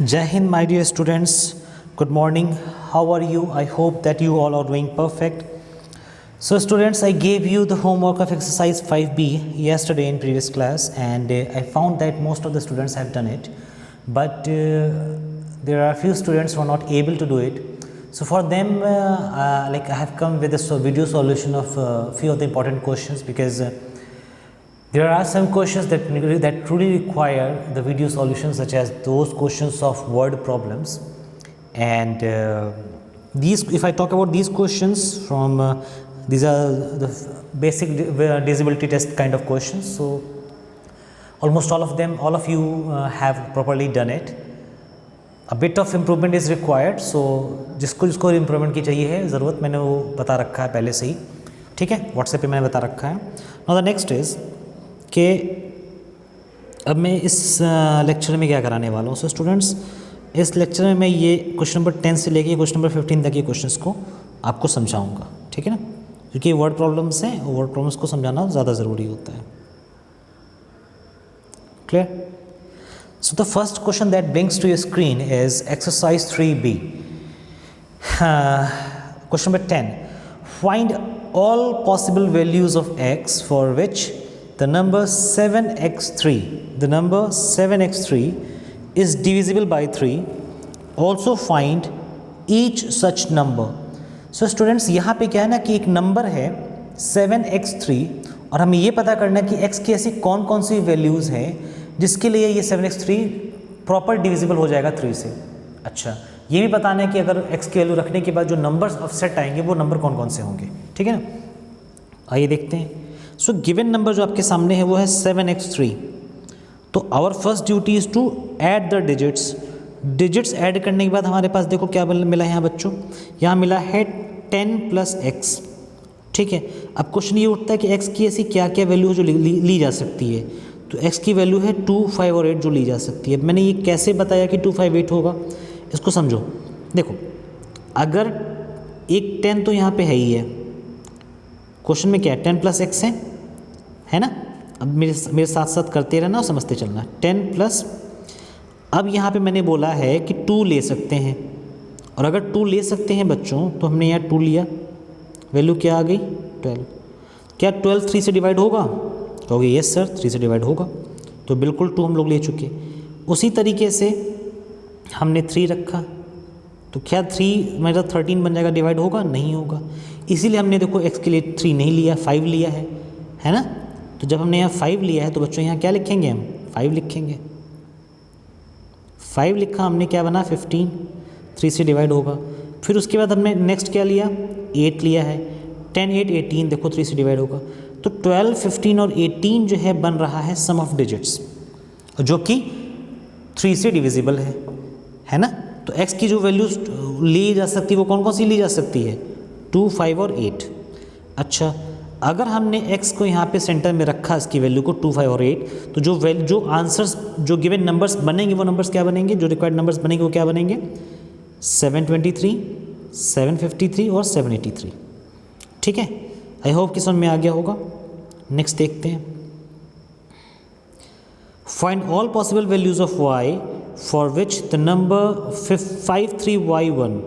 Jai Hind, my dear students. Good morning. How are you? I hope that you all are doing perfect. So students, I gave you the homework of exercise 5B yesterday in previous class, and I found that most of the students have done it, but there are a few students who are not able to do it. So for them, like I have come with a video solution of a few of the important questions, because there are some questions that truly require the video solutions, such as those questions of word problems. And these, if I talk about these questions from these are the basic disability test kind of questions. So almost all of them, all of you have properly done it. A bit of improvement is required. So जिसको improvement की चाहिए है ज़रूरत, मैंने वो बता रखा है पहले से ही, ठीक है, व्हाट्सएप पे मैंने बता रखा है. Now the next is कि अब मैं इस लेक्चर में क्या कराने वाला हूँ. सो स्टूडेंट्स, इस लेक्चर में मैं ये क्वेश्चन नंबर 10 से लेके क्वेश्चन नंबर 15 तक के क्वेश्चंस को आपको समझाऊंगा, ठीक है ना, क्योंकि वर्ड प्रॉब्लम्स हैं, वर्ड प्रॉब्लम्स को समझाना ज़्यादा ज़रूरी होता है. Clear? So the first question that brings to your screen is exercise 3B. Question number 10. Find all possible values of x for which the number 7x3 is divisible by 3. Also find each such number. So students, यहाँ पे क्या है ना कि एक number है 7x3 और हमें ये पता करना है कि x की ऐसी कौन कौन सी वैल्यूज़ हैं जिसके लिए ये 7x3 प्रॉपर डिविजिबल हो जाएगा 3 से. अच्छा, ये भी बताना है कि अगर x की वैल्यू रखने के बाद जो नंबर्स ऑफसेट आएंगे वो नंबर कौन कौन से होंगे, ठीक है ना. आइए देखते हैं. सो गिवन नंबर जो आपके सामने है वो है 7x3. तो our first duty is to add the digits. Digits add करने के बाद हमारे पास देखो क्या मिला है यहाँ बच्चों, यहाँ मिला है 10 + x, ठीक है. अब क्वेश्चन ये उठता है कि x की ऐसी क्या क्या वैल्यू जो ली जा सकती है. तो x की वैल्यू है 2, 5 और 8 जो ली जा सकती है. मैंने ये कैसे बताया कि 2, 5, 8 होगा, इसको समझो. देखो, अगर एक 10 तो यहाँ पे है ही है, क्वेश्चन में क्या है, 10 + x है ना. अब मेरे साथ साथ करते रहना और समझते चलना. 10+, अब यहाँ पे मैंने बोला है कि 2 ले सकते हैं, और अगर 2 ले सकते हैं बच्चों तो हमने यहाँ 2 लिया, वैल्यू क्या आ गई 12. क्या 12 3 से डिवाइड होगा? कहोगे यस सर 3 से डिवाइड होगा, तो बिल्कुल 2 हम लोग ले चुके. उसी तरीके से हमने 3 रखा, तो क्या 3 मतलब 13 बन जाएगा, डिवाइड होगा? नहीं होगा. इसीलिए हमने देखो x के लिए 3 नहीं लिया, 5 लिया है ना. तो जब हमने यहाँ 5 लिया है तो बच्चों यहाँ क्या लिखेंगे, हम 5 लिखेंगे. 5 लिखा हमने, क्या बना 15, 3 से डिवाइड होगा. फिर उसके बाद हमने नेक्स्ट क्या लिया, 8 लिया है. 10, 8, 18 देखो 3 से डिवाइड होगा. तो 12, 15 और 18 जो है बन रहा है सम ऑफ डिजिट्स, जो कि 3 से डिविजिबल है ना. तो x की जो वैल्यूज ली जा सकती है वो कौन कौन सी ली जा सकती है, 2, 5 और 8. अच्छा, अगर हमने x को यहाँ पे सेंटर में रखा, इसकी वैल्यू को 2, 5 और 8, तो जो आंसर्स, जो गिवन नंबर्स बनेंगे वो नंबर्स क्या बनेंगे, जो रिक्वायर्ड नंबर्स बनेंगे वो क्या बनेंगे, 723, 753 और 783, ठीक है. आई होप कि समझ में आ गया होगा. नेक्स्ट देखते हैं. Find all possible values of y for which the number 53y1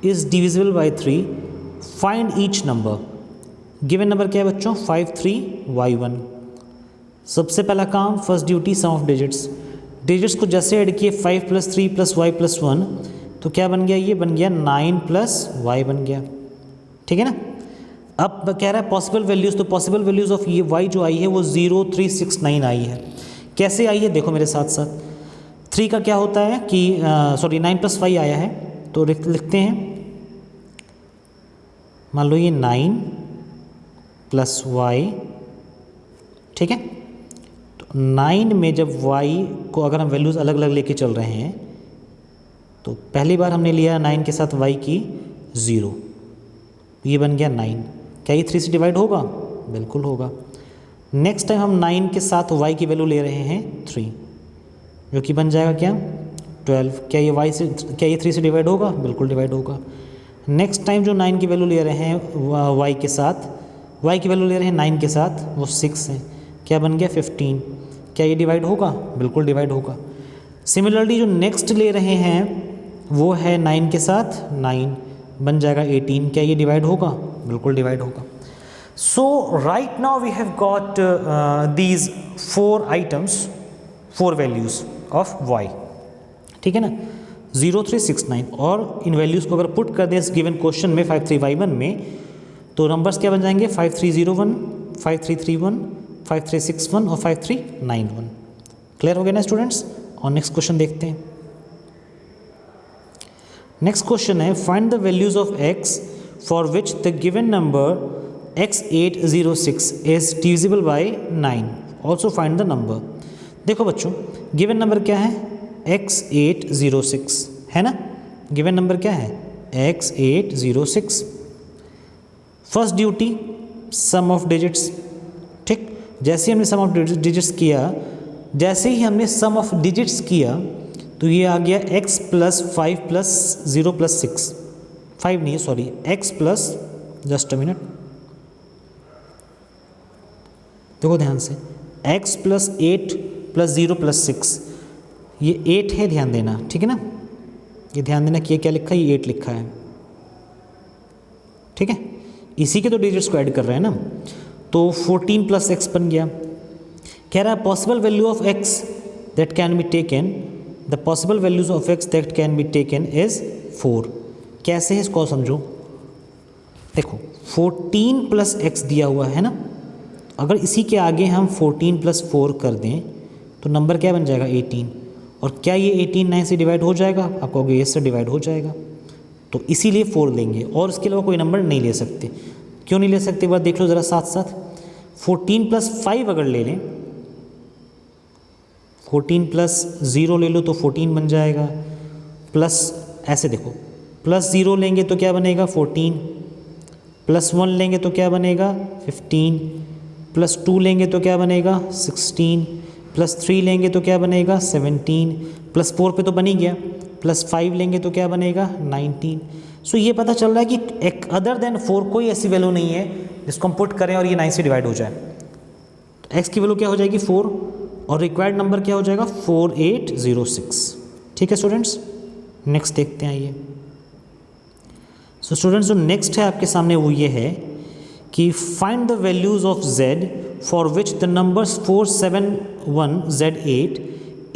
is divisible by 3. Find each number. Given number क्या है बच्चों, 53y1. सबसे पहला काम, first duty, sum of digits. Digits को जैसे ऐड किए 5 + 3 + y + 1, तो क्या बन गया, ये बन गया 9 + y बन गया, ठीक है ना. अब कह रहा है पॉसिबल वैल्यूज़, तो पॉसिबल वैल्यूज़ ऑफ ये y जो आई है वो 0, 3, 6, 9 आई है. कैसे आई है देखो मेरे साथ साथ. 3 का क्या होता है कि 9 + 5 आया है, तो लिखते हैं, मान लो ये 9 + y, ठीक है. तो 9 में जब y को अगर हम वैल्यूज़ अलग अलग लेके चल रहे हैं, तो पहली बार हमने लिया 9 के साथ y की 0, ये बन गया 9. क्या ये 3 से डिवाइड होगा? बिल्कुल होगा. नेक्स्ट टाइम हम 9 के साथ y की वैल्यू ले रहे हैं 3, जो कि बन जाएगा क्या 12. क्या ये 3 से डिवाइड होगा? बिल्कुल डिवाइड होगा. नेक्स्ट टाइम जो 9 की वैल्यू ले रहे हैं y के साथ, y की वैल्यू ले रहे हैं 9 के साथ, वो 6 है. क्या बन गया 15. क्या ये डिवाइड होगा? बिल्कुल डिवाइड होगा. सिमिलरली जो नेक्स्ट ले रहे हैं वो है 9 के साथ 9, बन जाएगा 18। क्या ये डिवाइड होगा? बिल्कुल डिवाइड होगा। So right now we have got these 4 items, 4 values of y, ठीक है ना, 0, 3, 6, 9। और इन वैल्यूज़ को अगर पुट कर दें इस गिवन क्वेश्चन में 5351 में, तो नंबर्स क्या बन जाएंगे? 5301, 5331, 5361 और 5391। क्लियर हो गया ना स्टूडेंट्स? और नेक्स्ट क्वेश्चन देखते हैं। नेक्स्ट क्वेश्चन है find the values of x for which the given number x806 is divisible by 9। Also find the number. देखो बच्चों, गिवन नंबर क्या है? x806 है ना। गिवन नंबर क्या है? x806। First duty sum of digits, ठीक। जैसे ही हमने सम ऑफ डिजिट्स किया, जैसे ही हमने सम ऑफ डिजिट्स किया तो ये आ गया x प्लस 5 प्लस 0 प्लस 6, 5 नहीं है sorry, x plus, just a minute, देखो ध्यान से, x प्लस 8 प्लस 0 प्लस 6, ये 8 है, ध्यान देना, ठीक है ना। ये ध्यान देना कि ये क्या लिखा है? ये 8 लिखा है, ठीक है। इसी के तो डिजिट्स को ऐड कर रहे हैं ना। तो 14 प्लस एक्स बन गया। कह रहा है possible value of x that can be taken, the possible values of x that can be taken is 4। कैसे है इसको समझो। देखो 14 प्लस एक्स दिया हुआ है ना, अगर इसी के आगे हम 14 प्लस 4 कर दें तो नंबर क्या बन जाएगा? 18। और क्या ये 18 9 से डिवाइड हो जाएगा? आप कहोगे ये से डिवाइड हो जाएगा, तो इसीलिए 4 लेंगे और इसके अलावा कोई नंबर नहीं ले सकते। क्यों नहीं ले सकते? एक बार देख लो ज़रा साथ साथ। 14 प्लस 5 अगर ले लें, 14 प्लस 0 ले लो तो 14 बन जाएगा, प्लस ऐसे देखो, प्लस 0 लेंगे तो क्या बनेगा? 14, प्लस 1 लेंगे तो क्या बनेगा? 15, प्लस 2 लेंगे तो क्या बनेगा? 16, प्लस 3 लेंगे तो क्या बनेगा? 17, प्लस 4 पे तो बन ही गया, प्लस 5 लेंगे तो क्या बनेगा? 19। सो ये पता चल रहा है कि एक अदर देन 4 कोई ऐसी वैल्यू नहीं है जिसको हम पुट करें और ये 9 से डिवाइड हो जाए। तो x की वैल्यू क्या हो जाएगी? 4, और रिक्वायर्ड नंबर क्या हो जाएगा? 4806। ठीक है स्टूडेंट्स, नेक्स्ट देखते हैं ये। सो स्टूडेंट्स जो नेक्स्ट है आपके सामने वो ये है कि find the values of z for which the numbers 471 z8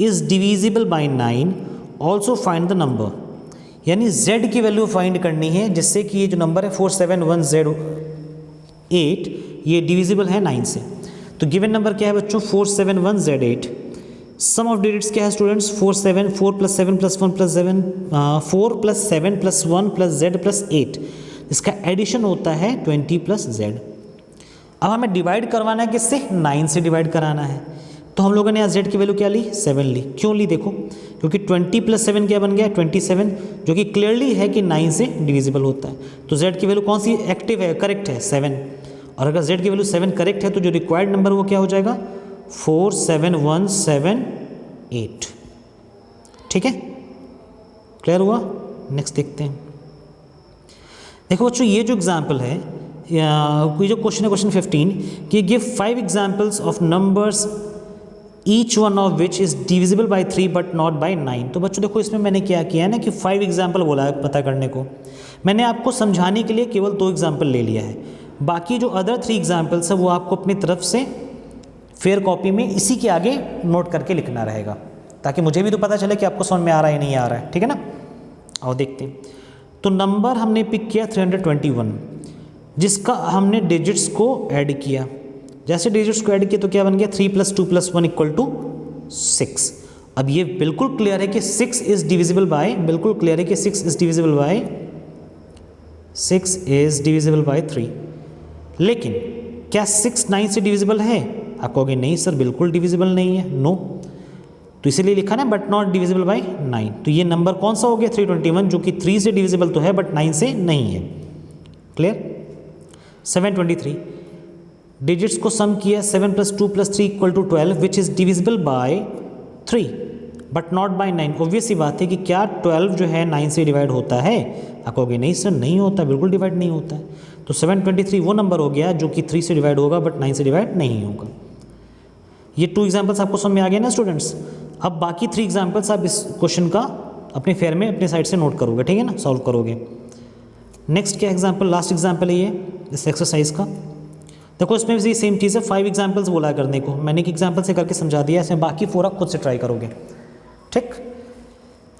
is divisible by 9, also find the number. यानी z की वैल्यू फाइंड करनी है जिससे कि ये जो नंबर है 471 z8 ये डिविजिबल है 9 से। तो गिवन नंबर क्या है बच्चों? 471 z8। सम ऑफ डिजिट्स क्या है students? 4 plus 7 plus 1 plus 7, 4 plus 7 plus 1 plus z plus 8, इसका एडिशन होता है 20 प्लस z। अब हमें डिवाइड करवाना है किससे? 9 से डिवाइड कराना है। तो हम लोगों ने यहाँ z की वैल्यू क्या ली? 7 ली। क्यों ली? देखो क्योंकि 20 प्लस 7 क्या बन गया? 27, जो कि क्लियरली है कि 9 से डिविजिबल होता है। तो z की वैल्यू कौन सी एक्टिव है? करेक्ट है, 7। और अगर z की वैल्यू 7 करेक्ट है तो जो रिक्वायर्ड नंबर वो क्या हो जाएगा? 47178। ठीक है, क्लियर हुआ? नेक्स्ट देखते हैं। देखो बच्चों ये जो एग्जाम्पल है, ये जो क्वेश्चन है क्वेश्चन 15 कि give 5 examples of numbers each one of which is divisible by 3 but not by 9। तो बच्चों देखो इसमें मैंने क्या किया है ना कि 5 एग्जाम्पल बोला है पता करने को। मैंने आपको समझाने के लिए केवल 2 एग्जाम्पल ले लिया है, बाकी जो अदर 3 एग्जाम्पल्स है वो आपको अपनी तरफ से फेयर कॉपी में इसी के आगे नोट करके लिखना रहेगा, ताकि मुझे भी तो पता चले कि आपको समझ में आ रहा है या नहीं आ रहा है। ठीक है ना, और देखते हैं। तो नंबर हमने पिक किया 321, जिसका हमने डिजिट्स को ऐड किया। जैसे डिजिट्स को ऐड किया तो क्या बन गया? 3 प्लस 2 प्लस 1 इक्वल टू 6। अब ये बिल्कुल क्लियर है कि 6 इज डिविजिबल बाय, बिल्कुल क्लियर है कि 6 इज डिविजिबल बाय 3। लेकिन क्या 6 9 से डिविजिबल है? आप कहोगे नहीं सर बिल्कुल डिविजिबल नहीं है, नो। तो इसीलिए लिखा ना बट नॉट डिविजिबल बाय 9। तो ये नंबर कौन सा हो गया? 321, जो कि 3 से डिविजिबल तो है बट 9 से नहीं है। क्लियर? 723 डिजिट्स को सम किया, 7 plus 2 plus 3 equal to 12 which is divisible by 3 but not by 9। Obvious सी बात है कि क्या 12 जो है 9 से डिवाइड होता है? आप कहोगे नहीं सर नहीं होता, बिल्कुल डिवाइड नहीं होता है। तो 723 वो नंबर हो गया जो कि 3 से डिवाइड होगा बट 9 से डिवाइड नहीं होगा। ये 2 एग्जाम्पल्स आपको समझ में आ गए ना स्टूडेंट्स? अब बाकी 3 एग्जाम्पल्स आप इस क्वेश्चन का अपने फेयर में अपने साइड से नोट करोगे, ठीक है ना, सॉल्व करोगे। नेक्स्ट क्या एग्जाम्पल, लास्ट एग्जाम्पल है ये इस एक्सरसाइज का। देखो इसमें भी सेम चीज़ है, 5 एग्जाम्पल्स बोला करने को, मैंने एक एग्जाम्पल से करके समझा दिया, इसमें बाकी 4 आप खुद से ट्राई करोगे, ठीक।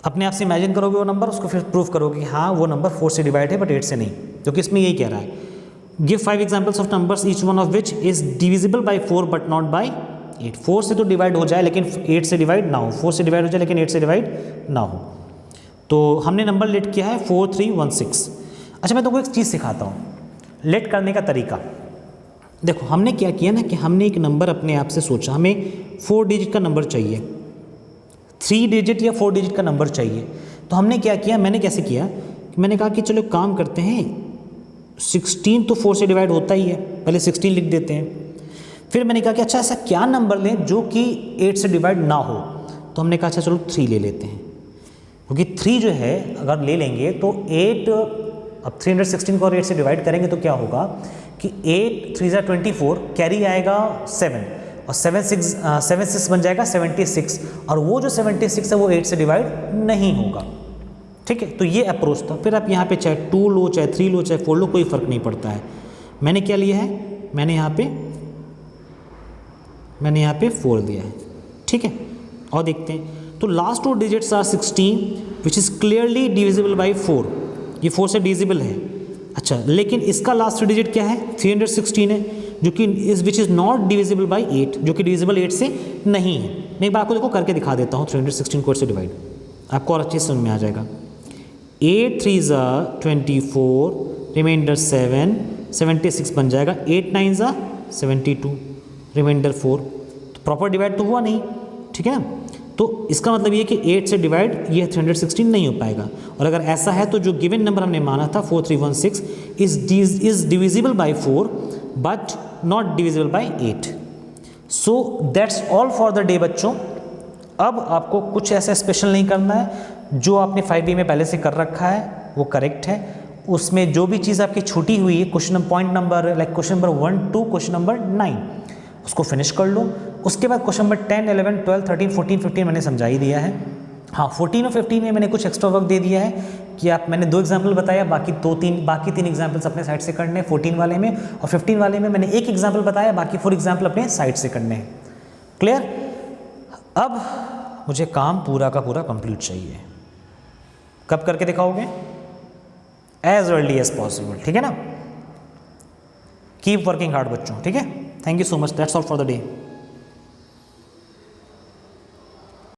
अपने आप से इमेजिन करोगे वो नंबर, उसको फिर प्रूव करोगे कि हाँ वो नंबर 4 से डिवाइड है बट 8 से नहीं, क्योंकि इसमें यही कह रहा है, give 5 examples of numbers each one of which is divisible by 4 but not by 8। 4 से तो डिवाइड हो जाए लेकिन 8 से डिवाइड ना हो, 4 से डिवाइड हो जाए लेकिन 8 से डिवाइड ना हो। तो हमने नंबर लेट किया है 4316। अच्छा मैं तुमको एक चीज़ सिखाता हूँ लेट करने का तरीका। देखो हमने क्या किया ना कि हमने एक नंबर अपने आप से सोचा, हमें 4 डिजिट का नंबर चाहिए, 3 डिजिट या 4 डिजिट का नंबर चाहिए। तो हमने क्या किया, मैंने कैसे किया, मैंने कहा कि चलो काम करते हैं, 16 तो 4 से डिवाइड होता ही है, पहले 16 लिख देते हैं। फिर मैंने कहा कि अच्छा ऐसा क्या नंबर लें जो कि 8 से डिवाइड ना हो। तो हमने कहा अच्छा चलो 3 ले लेते हैं, क्योंकि 3 जो है अगर ले लेंगे तो 8, अब 316 को और 8 से डिवाइड करेंगे तो क्या होगा कि 8 3 24, कैरी आएगा 7 और 7 6 बन जाएगा 76, और वो जो 76 है वो 8 से डिवाइड नहीं होगा, ठीक है। तो ये अप्रोच था। फिर आप यहाँ पे चाहे 2 लो, चाहे 3 लो, चाहे 4 लो, कोई फ़र्क नहीं पड़ता है। मैंने क्या लिया है, मैंने यहाँ पे 4 दिया है, ठीक है। और देखते हैं तो last 2 digits are 16 which is clearly divisible by 4, ये 4 से डिविजिबल है। अच्छा लेकिन इसका लास्ट डिजिट क्या है, 316 है, जो कि इस which is not divisible by 8, जो कि डिविजिबल 8 से नहीं है। मैं एक बार आपको देखो करके दिखा देता हूँ 316 को 8 से डिवाइड, आपको और अच्छे से समझ में आ जाएगा। 8 3 24, रिमाइंडर 7, 76 बन जाएगा, 8 9 72, रिमाइंडर 4। तो प्रॉपर डिवाइड तो हुआ नहीं, ठीक है ना। तो इसका मतलब ये कि 8 से डिवाइड ये 316 नहीं हो पाएगा। और अगर ऐसा है तो जो गिवन नंबर हमने माना था 4316 is divisible by 4 but not divisible by 8। So that's all for the day बच्चों। अब आपको कुछ ऐसा स्पेशल नहीं करना है, जो आपने 5B में पहले से कर रखा है वो करेक्ट है। उसमें जो भी चीज़ आपकी छूटी हुई है, question point number like question number 1 2 question number 9, उसको फिनिश कर लो। उसके बाद क्वेश्चन नंबर 10 11 12 13 14 15 मैंने समझा ही दिया है। हाँ 14 और 15 में मैंने कुछ एक्स्ट्रा वर्क दे दिया है कि आप, मैंने 2 एग्जाम्पल बताया, बाकी 3 एग्जाम्पल्स अपने साइड से करने हैं 14 वाले में, और 15 वाले में मैंने 1 एग्जाम्पल बताया, बाकी 4 एग्जाम्पल अपने साइड से करने हैं। क्लियर। अब मुझे काम पूरा का पूरा कंप्लीट चाहिए। कब करके दिखाओगे, एज अर्ली एज पॉसिबल, ठीक है ना। कीप वर्किंग हार्ड बच्चों, ठीक है। Thank you so much, that's all for the day.